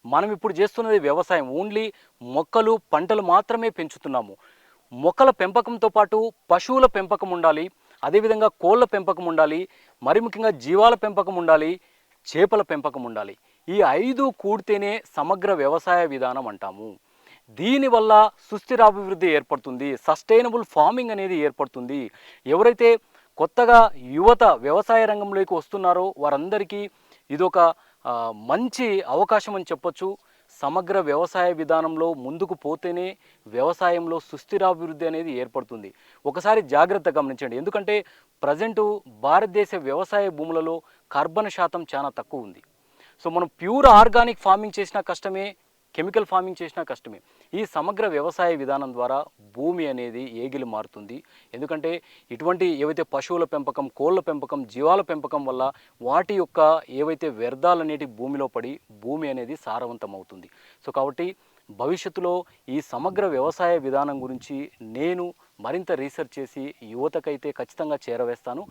మనం ఇప్పుడు చేస్తున్నది వ్యవసాయం, ఓన్లీ మొక్కలు పంటలు మాత్రమే పెంచుతున్నాము. మొక్కల పెంపకంతో పాటు పశువుల పెంపకం ఉండాలి, అదేవిధంగా కోళ్ళ పెంపకం ఉండాలి, మరి ముఖ్యంగా జీవాల పెంపకం ఉండాలి, చేపల పెంపకం ఉండాలి. ఈ 5 కూడితేనే సమగ్ర వ్యవసాయ విధానం అంటాము. దీనివల్ల సుస్థిరాభివృద్ధి ఏర్పడుతుంది, సస్టైనబుల్ ఫార్మింగ్ అనేది ఏర్పడుతుంది. ఎవరైతే కొత్తగా యువత వ్యవసాయ రంగంలోకి వస్తున్నారో వారందరికీ ఇదొక మంచి అవకాశం అని చెప్పొచ్చు. సమగ్ర వ్యవసాయ విధానంలో ముందుకు పోతేనే వ్యవసాయంలో సుస్థిరాభివృద్ధి అనేది ఏర్పడుతుంది. ఒకసారి జాగ్రత్తగా గమనించండి, ఎందుకంటే ప్రజెంటు భారతదేశ వ్యవసాయ భూములలో కార్బన్ శాతం చాలా తక్కువ ఉంది. సో మనం ప్యూర్ ఆర్గానిక్ ఫార్మింగ్ చేసినా కష్టమే, కెమికల్ ఫార్మింగ్ చేసినా కష్టమే. ఈ సమగ్ర వ్యవసాయ విధానం ద్వారా భూమి అనేది ఏగిలి మారుతుంది. ఎందుకంటే ఇటువంటి ఏవైతే పశువుల పెంపకం, కోళ్ళ పెంపకం, జీవాల పెంపకం వల్ల వాటి యొక్క ఏవైతే వ్యర్థాలు అనేటి భూమిలో పడి భూమి అనేది సారవంతం అవుతుంది. సో కాబట్టి భవిష్యత్తులో ఈ సమగ్ర వ్యవసాయ విధానం గురించి నేను మరింత రీసెర్చ్ చేసి యువతకైతే ఖచ్చితంగా చేరవేస్తాను.